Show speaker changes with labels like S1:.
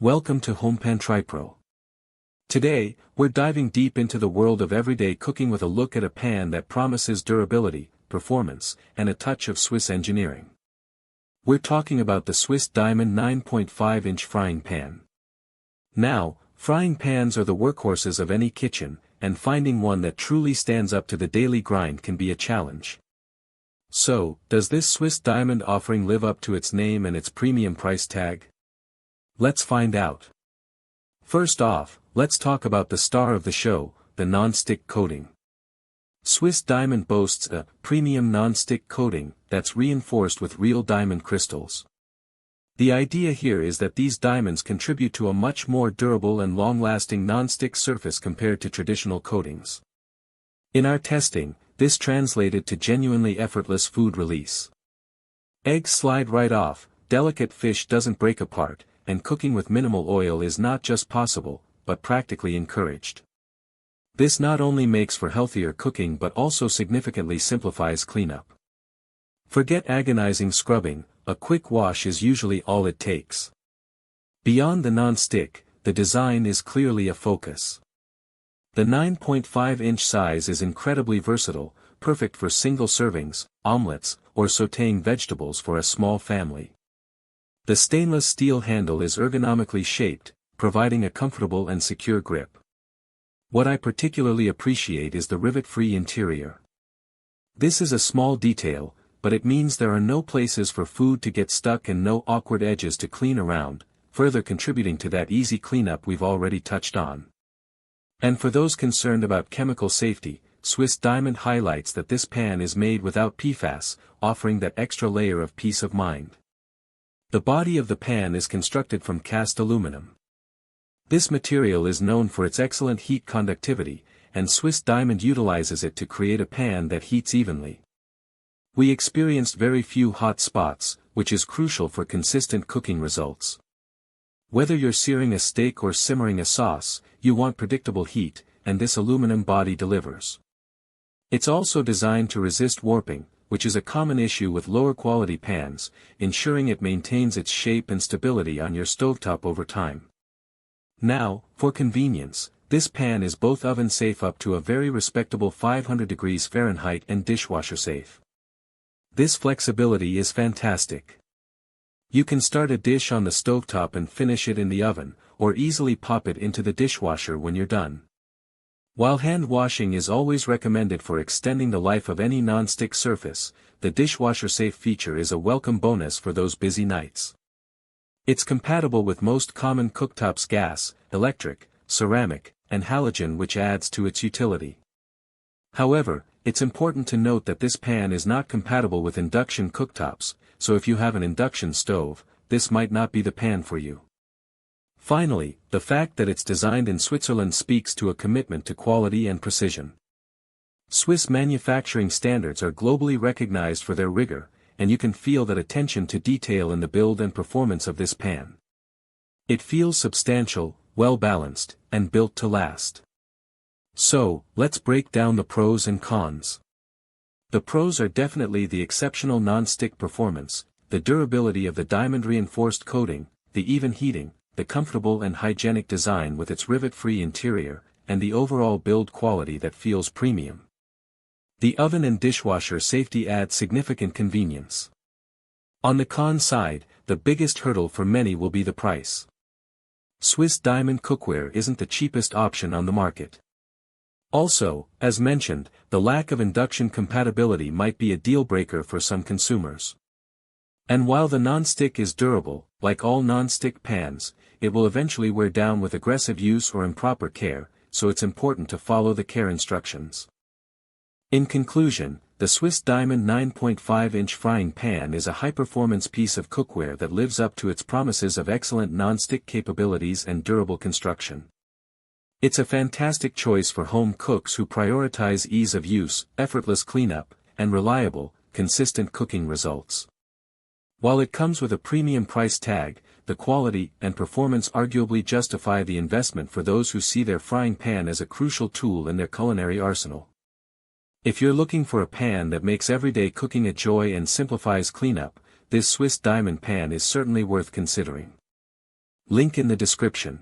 S1: Welcome to HomePan TriPro. Today, we're diving deep into the world of everyday cooking with a look at a pan that promises durability, performance, and a touch of Swiss engineering. We're talking about the Swiss Diamond 9.5-inch frying pan. Now, frying pans are the workhorses of any kitchen, and finding one that truly stands up to the daily grind can be a challenge. So, does this Swiss Diamond offering live up to its name and its premium price tag? Let's find out. First off, let's talk about the star of the show, the non-stick coating. Swiss Diamond boasts a premium non-stick coating that's reinforced with real diamond crystals. The idea here is that these diamonds contribute to a much more durable and long-lasting non-stick surface compared to traditional coatings. In our testing, this translated to genuinely effortless food release. Eggs slide right off, delicate fish doesn't break apart, and cooking with minimal oil is not just possible, but practically encouraged. This not only makes for healthier cooking but also significantly simplifies cleanup. Forget agonizing scrubbing, a quick wash is usually all it takes. Beyond the non-stick, the design is clearly a focus. The 9.5-inch size is incredibly versatile, perfect for single servings, omelets, or sautéing vegetables for a small family. The stainless steel handle is ergonomically shaped, providing a comfortable and secure grip. What I particularly appreciate is the rivet-free interior. This is a small detail, but it means there are no places for food to get stuck and no awkward edges to clean around, further contributing to that easy cleanup we've already touched on. And for those concerned about chemical safety, Swiss Diamond highlights that this pan is made without PFAS, offering that extra layer of peace of mind. The body of the pan is constructed from cast aluminum. This material is known for its excellent heat conductivity, and Swiss Diamond utilizes it to create a pan that heats evenly. We experienced very few hot spots, which is crucial for consistent cooking results. Whether you're searing a steak or simmering a sauce, you want predictable heat, and this aluminum body delivers. It's also designed to resist warping, which is a common issue with lower quality pans, ensuring it maintains its shape and stability on your stovetop over time. Now, for convenience, this pan is both oven safe up to a very respectable 500 degrees Fahrenheit and dishwasher safe. This flexibility is fantastic. You can start a dish on the stovetop and finish it in the oven, or easily pop it into the dishwasher when you're done. While hand washing is always recommended for extending the life of any non-stick surface, the dishwasher safe feature is a welcome bonus for those busy nights. It's compatible with most common cooktops: gas, electric, ceramic, and halogen, which adds to its utility. However, it's important to note that this pan is not compatible with induction cooktops, so if you have an induction stove, this might not be the pan for you. Finally, the fact that it's designed in Switzerland speaks to a commitment to quality and precision. Swiss manufacturing standards are globally recognized for their rigor, and you can feel that attention to detail in the build and performance of this pan. It feels substantial, well-balanced, and built to last. So, let's break down the pros and cons. The pros are definitely the exceptional non-stick performance, the durability of the diamond-reinforced coating, the even heating, the comfortable and hygienic design with its rivet-free interior, and the overall build quality that feels premium. The oven and dishwasher safety add significant convenience. On the con side, the biggest hurdle for many will be the price. Swiss Diamond cookware isn't the cheapest option on the market. Also, as mentioned, the lack of induction compatibility might be a deal-breaker for some consumers. And while the non-stick is durable, like all non-stick pans, it will eventually wear down with aggressive use or improper care, so it's important to follow the care instructions. In conclusion, the Swiss Diamond 9.5-inch frying pan is a high-performance piece of cookware that lives up to its promises of excellent non-stick capabilities and durable construction. It's a fantastic choice for home cooks who prioritize ease of use, effortless cleanup, and reliable, consistent cooking results. While it comes with a premium price tag, the quality and performance arguably justify the investment for those who see their frying pan as a crucial tool in their culinary arsenal. If you're looking for a pan that makes everyday cooking a joy and simplifies cleanup, this Swiss Diamond pan is certainly worth considering. Link in the description.